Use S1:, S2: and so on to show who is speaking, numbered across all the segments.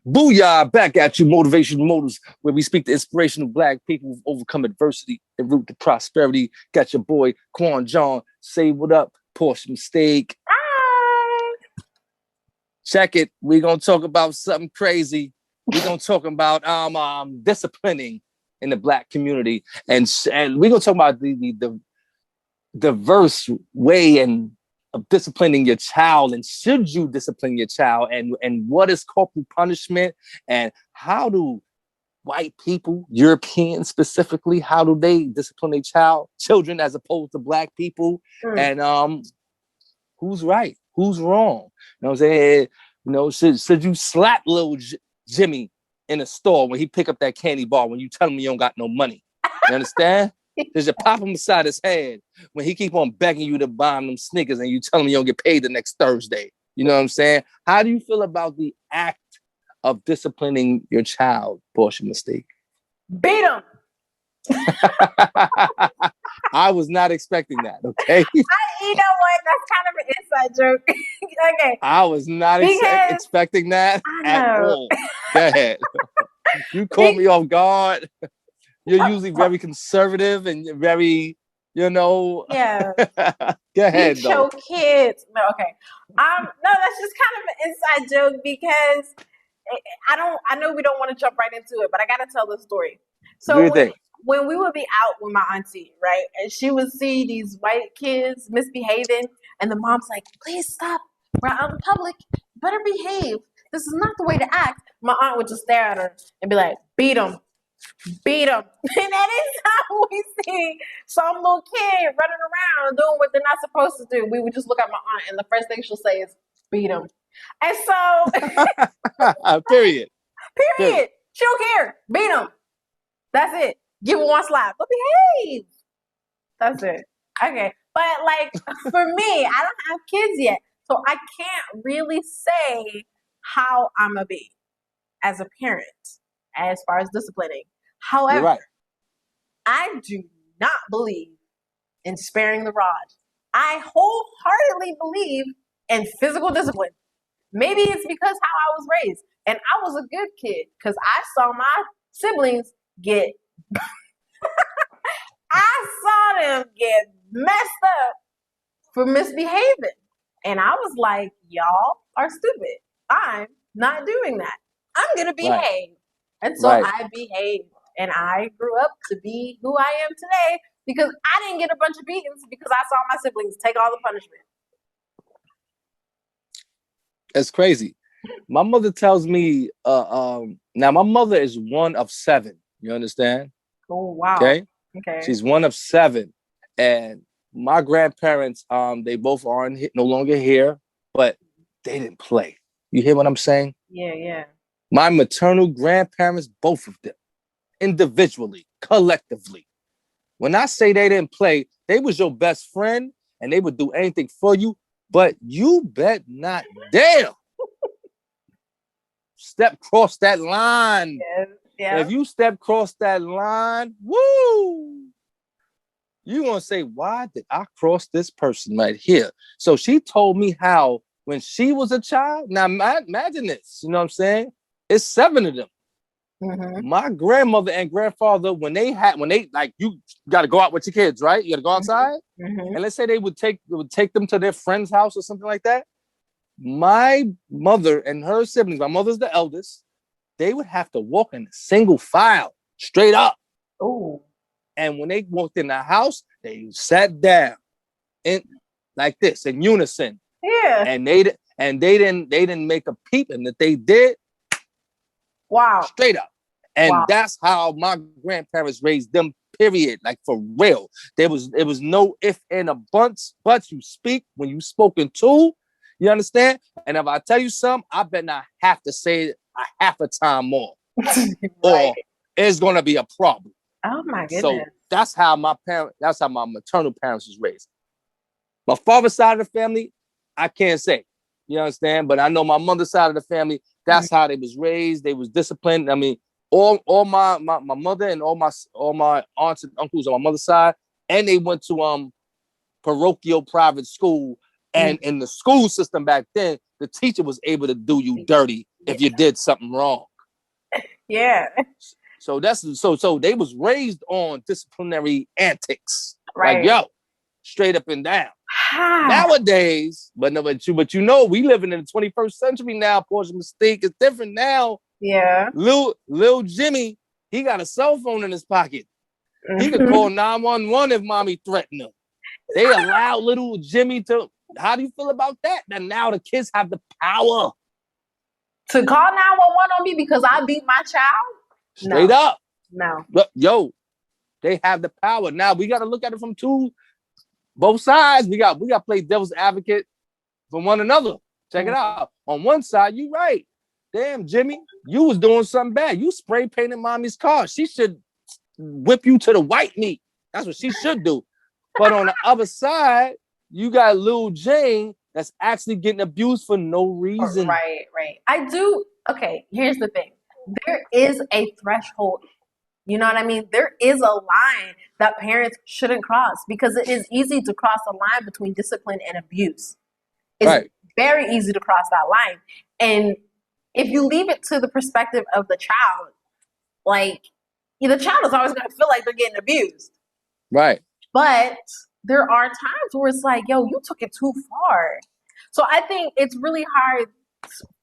S1: Booyah, back at you, Motivation Motors, where we speak to inspirational Black people who've overcome adversity and root to prosperity. Got your boy, Quan John. Say what up, Porsche Mistake.
S2: Hi.
S1: Check it. We're going to talk about something crazy. We're going to talk about disciplining in the Black community. And we're going to talk about the diverse way of disciplining your child, and should you discipline your child, and what is corporal punishment, and how do white people, Europeans specifically, how do they discipline their children as opposed to Black people, and who's right, who's wrong? You know what I'm saying? You know, should you slap little Jimmy in a store when he pick up that candy bar when you tell him you don't got no money? You understand? Does you pop him beside his head when he keep on begging you to buy him them Snickers and you tell him you don't get paid the next Thursday? You know what I'm saying? How do you feel about the act of disciplining your child, Porsche Mistake?
S2: Beat him.
S1: I was not expecting that, okay?
S2: You know what? That's kind of an inside joke. Okay.
S1: I was not expecting that at all. Go ahead. You caught me off guard. You're usually very conservative and very,
S2: Yeah.
S1: Go ahead.
S2: Beat your kids. No, okay. No, that's just kind of an inside joke because I know we don't want to jump right into it, but I gotta tell the story. So when we would be out with my auntie, right, and she would see these white kids misbehaving, and the mom's like, "Please stop. We're out in public. You better behave. This is not the way to act." My aunt would just stare at her and be like, "Beat them. Beat them." And anytime we see some little kid running around doing what they're not supposed to do, we would just look at my aunt, and the first thing she'll say is, "Beat them." And so,
S1: period.
S2: She don't care. Beat them. That's it. Give her one slap. But behave. That's it. Okay. But like for me, I don't have kids yet, so I can't really say how I'm gonna be as a parent as far as disciplining. However, I do not believe in sparing the rod. I wholeheartedly believe in physical discipline. Maybe it's because how I was raised. And I was a good kid because I saw my siblings get I saw them get messed up for misbehaving. And I was like, y'all are stupid. I'm not doing that. I'm gonna behave. And so I behaved. And I grew up to be who I am today because I didn't get a bunch of beatings because I saw my siblings take all the punishment.
S1: That's crazy. My mother tells me, now my mother is one of 7. You understand?
S2: Oh, wow.
S1: Okay. She's one of 7. And my grandparents, they both are no longer here, but they didn't play. You hear what I'm saying?
S2: Yeah.
S1: My maternal grandparents, both of them, individually, collectively. When I say they didn't play, they was your best friend and they would do anything for you, but you bet not dare cross that line.
S2: Yeah.
S1: If you cross that line, woo, you're going to say, why did I cross this person right here? So she told me how when she was a child, now imagine this, you know what I'm saying? It's 7 of them. Mm-hmm. My grandmother and grandfather, when they like, you got to go out with your kids, right? You got to go outside. Mm-hmm. And let's say they would take them to their friend's house or something like that. My mother and her siblings, my mother's the eldest, they would have to walk in single file, straight up.
S2: Oh.
S1: And when they walked in the house, they sat down in like this in unison.
S2: Yeah.
S1: And they didn't make a peep, and that they did.
S2: Wow.
S1: Straight up. And that's how my grandparents raised them, period. Like for real. There was no if and a buts, but you speak when you spoken to. You understand? And if I tell you something, I bet not have to say it a half a time more. Or it's gonna be a problem.
S2: Oh my goodness.
S1: So that's how my maternal parents was raised. My father's side of the family, I can't say. You understand? But I know my mother's side of the family, that's how they was raised. They was disciplined. I mean, all my mother and all my aunts and uncles on my mother's side, and they went to parochial private school. And in the school system back then, the teacher was able to do you dirty if you did something wrong.
S2: Yeah.
S1: So so they was raised on disciplinary antics.
S2: Right.
S1: Like, yo, straight up and down. Nowadays, but you know, we living in the 21st century now. Portia Mystique is different now.
S2: Yeah.
S1: Lil Jimmy, he got a cell phone in his pocket. He could call 911 if mommy threatened him. They allow little Jimmy to. How do you feel about that? That now the kids have the power
S2: to call 911 on me because I beat my child?
S1: Straight up.
S2: No.
S1: But, yo, they have the power. Now we got to look at it from both sides. We got to play devil's advocate for one another. Check it out. On one side, you right. Damn, Jimmy, you was doing something bad. You spray painted mommy's car. She should whip you to the white meat. That's what she should do. But on the other side, you got Lil Jane that's actually getting abused for no reason.
S2: Right. Okay, here's the thing. There is a threshold. You know what I mean? There is a line that parents shouldn't cross because it is easy to cross a line between discipline and abuse. It's very easy to cross that line. And if you leave it to the perspective of the child, like, the child is always going to feel like they're getting abused.
S1: Right.
S2: But there are times where it's like, yo, you took it too far. So I think it's really hard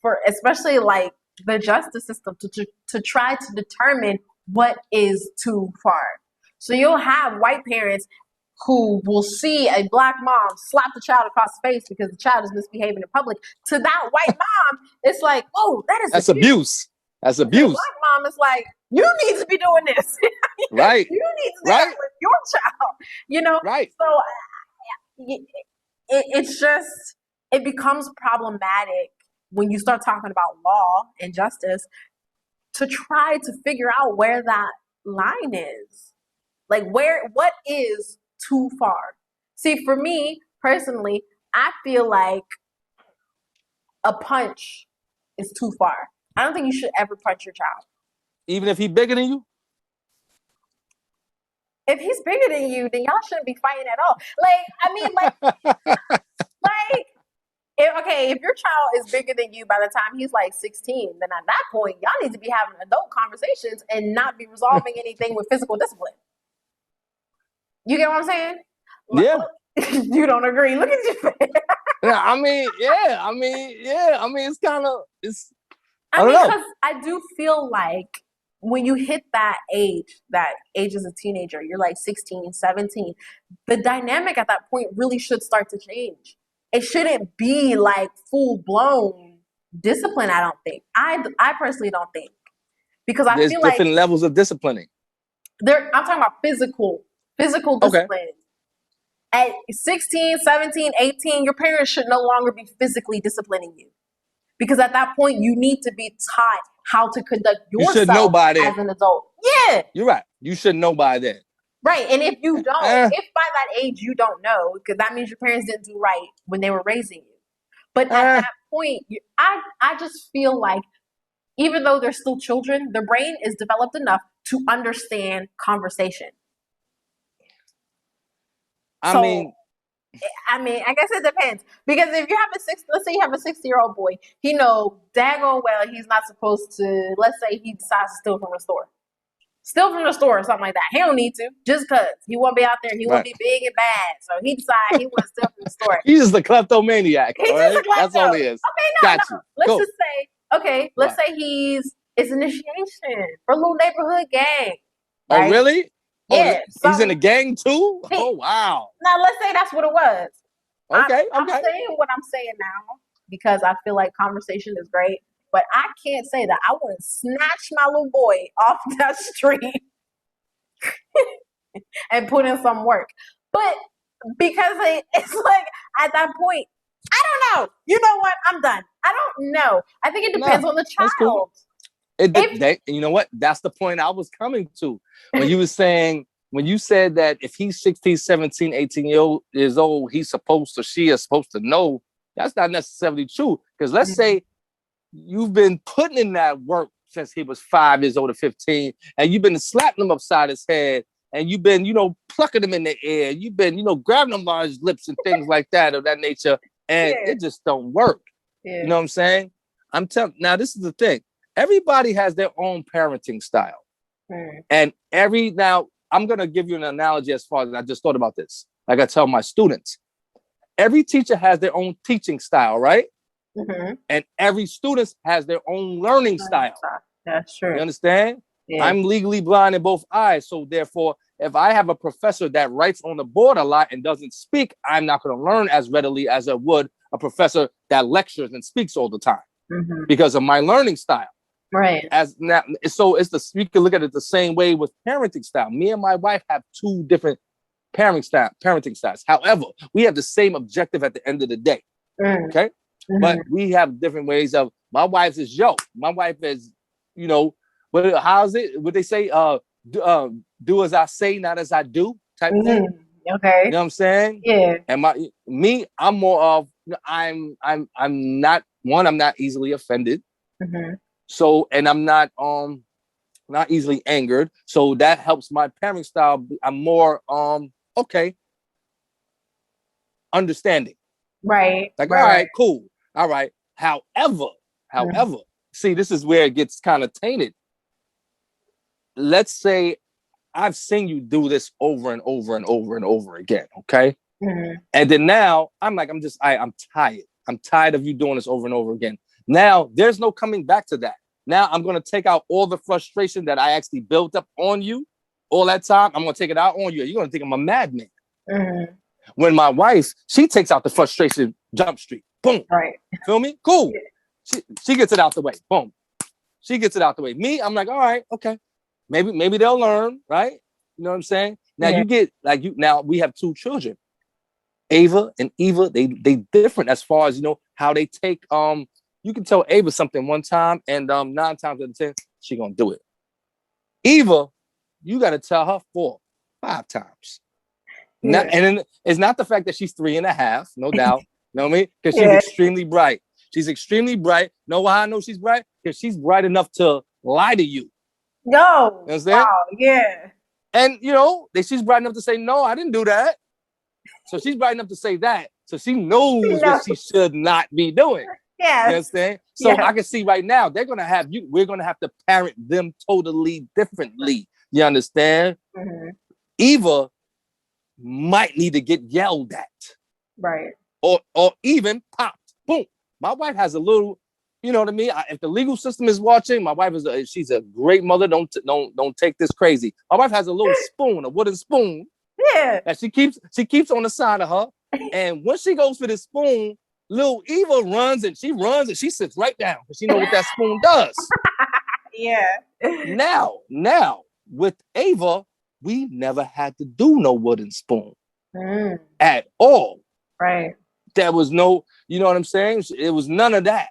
S2: for, especially like the justice system to try to determine what is too far. So you'll have white parents who will see a black mom slap the child across the face because the child is misbehaving in public. To that white mom, it's like, oh, that's abuse.
S1: That's abuse.
S2: The black mom is like, you need to be doing this.
S1: Right.
S2: You need to do that with your child. You know?
S1: Right.
S2: So it's just, it becomes problematic when you start talking about law and justice to try to figure out where that line is. Like, what is too far? See, for me personally, I feel like a punch is too far. I don't think you should ever punch your child.
S1: Even if he's bigger than you?
S2: If he's bigger than you, then y'all shouldn't be fighting at all. If your child is bigger than you by the time he's like 16, then at that point, y'all need to be having adult conversations and not be resolving anything with physical discipline. You get what I'm saying?
S1: Yeah.
S2: You don't agree. Look at you.
S1: It's kind of,
S2: because I do feel like when you hit that age as a teenager, you're like 16, 17, the dynamic at that point really should start to change. It shouldn't be like full-blown discipline, I don't think. I personally don't think. Because I feel like
S1: different levels of disciplining.
S2: I'm talking about physical discipline. Okay. At 16, 17, 18, your parents should no longer be physically disciplining you. Because at that point, you need to be taught how to conduct yourself as an adult. Yeah.
S1: You're right. You should know by then.
S2: Right. And if you don't, if by that age you don't know, because that means your parents didn't do right when they were raising you. But at that point, I just feel like even though they're still children, their brain is developed enough to understand conversation. I mean, I guess it depends. Because if you have let's say you have a 60-year-old boy, he know daggone well he's not supposed to, let's say he decides to steal from a store. Steal from the store or something like that. He don't need to, just because he won't be out there. He won't be big and bad. So he decided he wants to steal from the store.
S1: He's just a kleptomaniac.
S2: He's just a klepto.
S1: That's all he is.
S2: Okay, no. Let's say it's initiation for a little neighborhood gang. Right?
S1: Oh, really?
S2: Yeah.
S1: He's in a gang too? Oh, wow.
S2: Now, let's say that's what it was.
S1: Okay.
S2: I'm saying what I'm saying now because I feel like conversation is great. But I can't say that I want to snatch my little boy off that street and put in some work. But because it's like at that point, I don't know. You know what? I'm done. I don't know. I think it depends on the child.
S1: Cool. You know what? That's the point I was coming to. When you said that if he's 16, 17, 18 years old, she is supposed to know, that's not necessarily true. Because let's say you've been putting in that work since he was 5 years old or 15, and you've been slapping him upside his head, and you've been, plucking him in the air. You've been, grabbing him by his lips and things like that of that nature, and it just don't work. Yeah. You know what I'm saying? I'm telling. Now, this is the thing. Everybody has their own parenting style, and now I'm gonna give you an analogy as far as I just thought about this. Like I tell my students, every teacher has their own teaching style, right? And every student has their own learning style.
S2: That's true.
S1: You understand?
S2: Yeah.
S1: I'm legally blind in both eyes, so therefore, if I have a professor that writes on the board a lot and doesn't speak, I'm not going to learn as readily as I would a professor that lectures and speaks all the time because of my learning style.
S2: Right.
S1: So you can look at it the same way with parenting style. Me and my wife have two different parenting styles. However, we have the same objective at the end of the day. Okay. But we have different ways of. My wife's is my wife is, how's it? What they say? Do as I say, not as I do, type thing.
S2: Okay.
S1: You know what I'm saying?
S2: Yeah.
S1: And I'm more of I'm not easily offended. So, and I'm not easily angered. So that helps my parenting style. I'm more understanding.
S2: Right.
S1: Like, all right, cool. All right. However, see, this is where it gets kind of tainted. Let's say I've seen you do this over and over and over and over again. Okay. And then now I'm tired. I'm tired of you doing this over and over again. Now there's no coming back to that. Now I'm going to take out all the frustration that I actually built up on you all that time. I'm going to take it out on you. You're going to think I'm a madman. When my wife, she takes out the frustration, jump street, boom.
S2: Right.
S1: Feel me? Cool. Yeah. She gets it out the way. Boom. She gets it out the way. Me, I'm like, all right, okay. Maybe they'll learn, right? You know what I'm saying? Now you get now we have two children. Ava and Eva, they different as far as how they take you can tell Ava something one time and 9 times out of 10, she gonna do it. Eva, you gotta tell her 4, 5 times. Yeah. And it's not the fact that she's 3.5, no doubt. You know what I mean? Because she's extremely bright. She's extremely bright. Know why I know she's bright? Because she's bright enough to lie to you.
S2: No.
S1: You understand?
S2: Wow, yeah.
S1: And she's bright enough to say, no, I didn't do that. So she's bright enough to say that. So she knows what she should not be doing.
S2: Yeah.
S1: You understand? So I can see right now, we're gonna have to parent them totally differently. You understand? Eva might need to get yelled at. Right. Or even popped. Boom. My wife has a little, you know what I mean? If the legal system is watching, my wife she's a great mother. Don't take this crazy. My wife has a little spoon, a wooden spoon. Yeah. That she keeps on the side of her. And when she goes for the spoon, little Eva runs and she sits right down because she knows what that spoon does. Yeah. Now with Ava, we never had to do no wooden spoon at all. Right. There was no, you know what I'm saying? It was none of that.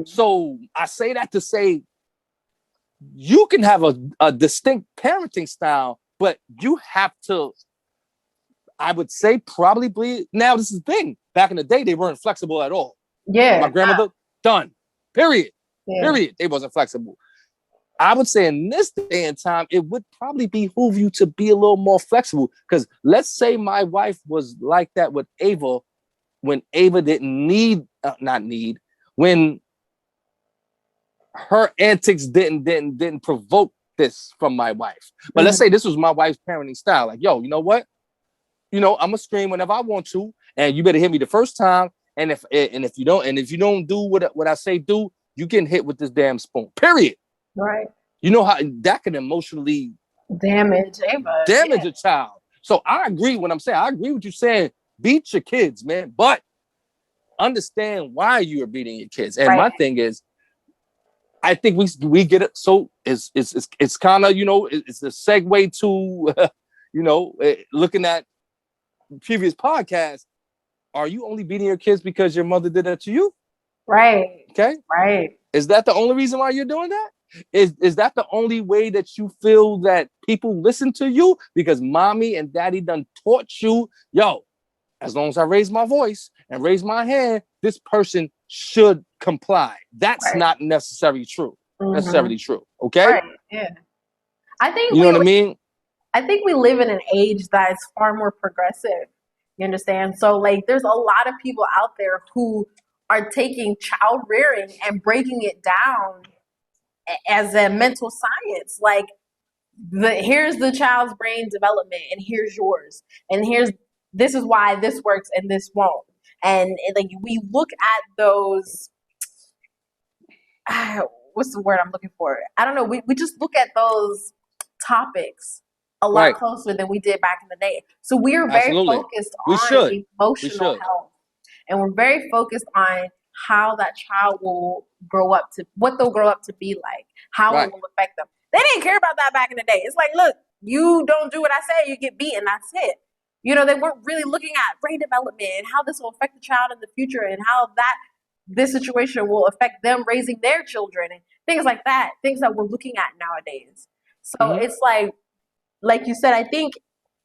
S1: So I say that to say you can have a distinct parenting style, but you have to, I would say probably, now this is the thing. Back in the day, they weren't flexible at all. Yeah. My grandmother, done. Period. Yeah. Period. They wasn't flexible. I would say in this day and time, it would probably behoove you to be a little more flexible. Because let's say my wife was like that with Ava when Ava didn't when her antics didn't provoke this from my wife. But let's say this was my wife's parenting style. Like, yo, you know what? I'm gonna scream whenever I want to, and you better hit me the first time. And if you don't do what I say do, you getting hit with this damn spoon. Period. Right. You know how that can emotionally damage a child. So I agree what I'm saying. I agree with you saying beat your kids, man, but understand why you are beating your kids. And my thing is, I think we get it. So it's kind of it's a segue to looking at previous podcasts. Are you only beating your kids because your mother did that to you? Right. Okay. Right. Is that the only reason why you're doing that? Is that the only way that you feel that people listen to you? Because mommy and daddy done taught you, yo, as long as I raise my voice and raise my hand, this person should comply. That's not necessarily true. Necessarily true. Okay. Right. Yeah.
S2: I think
S1: you know what I mean.
S2: I think we live in an age that is far more progressive. You understand? So like, there's a lot of people out there who are taking child rearing and breaking it down as a mental science. Like, here's the child's brain development, and here's yours, and this is why this works and this won't. And like, we look at those. What's the word I'm looking for? I don't know. We just look at those topics a lot closer than we did back in the day. So we are very focused on emotional health, and we're very focused on how that child will grow up to, what they'll grow up to be like, how it will affect them. They didn't care about that back in the day. It's like, look, you don't do what I say, you get beaten. That's it. You know, they weren't really looking at brain development and how this will affect the child in the future, and how this situation will affect them raising their children, and things like that, things that we're looking at nowadays. So it's like you said, I think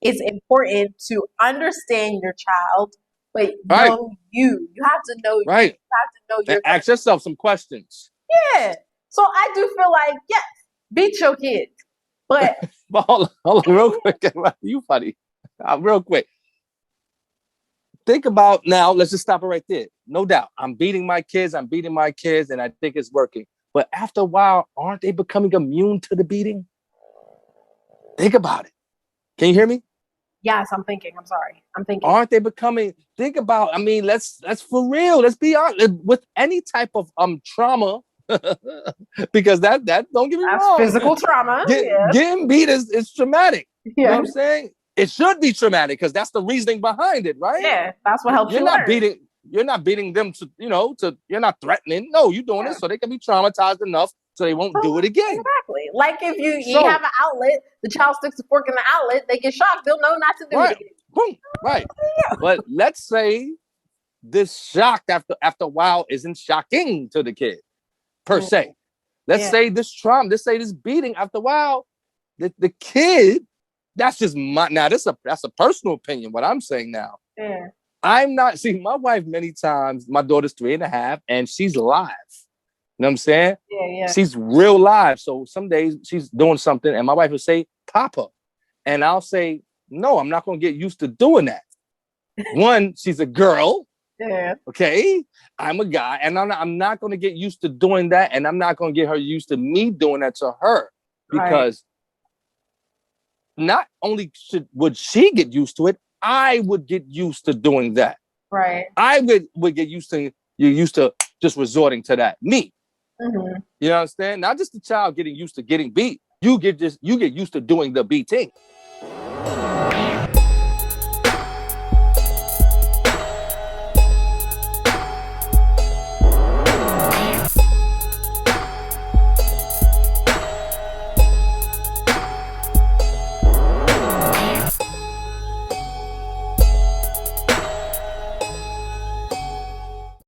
S2: it's important to understand your child, but know you. You have to know you. You have to know your.
S1: Ask yourself some questions.
S2: Yeah. So I do feel like, yes, beat your kids. But
S1: hold on, real quick. You funny. Real quick. Think about now, let's just stop it right there. No doubt. I'm beating my kids, and I think it's working. But after a while, aren't they becoming immune to the beating? Think about it. Can you hear me?
S2: Yes, I'm thinking. I'm sorry. I'm thinking.
S1: Aren't they becoming? Think about. I mean, let's for real. Let's be honest. With any type of trauma, because that don't get me wrong.
S2: Physical trauma.
S1: Getting beat is traumatic. Yeah. You know what I'm saying? It should be traumatic because that's the reasoning behind it, right?
S2: Yeah, that's what helps you learn.
S1: You're not beating them to, you're not threatening. No, you're doing it so they can be traumatized enough so they won't do it again.
S2: Exactly. Like if you have an outlet, the child sticks a fork in the outlet, they get shocked, they'll know not to do it again.
S1: Boom. Right. Yeah. But let's say this shock after a while isn't shocking to the kid, per se. Let's say this trauma, this beating after a while, the kid, that's just that's a personal opinion, what I'm saying now.
S2: Yeah.
S1: I'm not, see, my wife many times, my daughter's 3.5, and she's live. You know what I'm saying?
S2: Yeah.
S1: She's real live. So some days she's doing something and my wife will say, Papa. And I'll say, no, I'm not going to get used to doing that. One, she's a girl.
S2: Yeah.
S1: Okay. I'm a guy, and I'm not going to get used to doing that. And I'm not going to get her used to me doing that to her, because not only would she get used to it, I would get used to doing that.
S2: Right.
S1: I would get used to, you're used to just resorting to that. Me. You understand? Not just the child getting used to getting beat. You get used to doing the beating.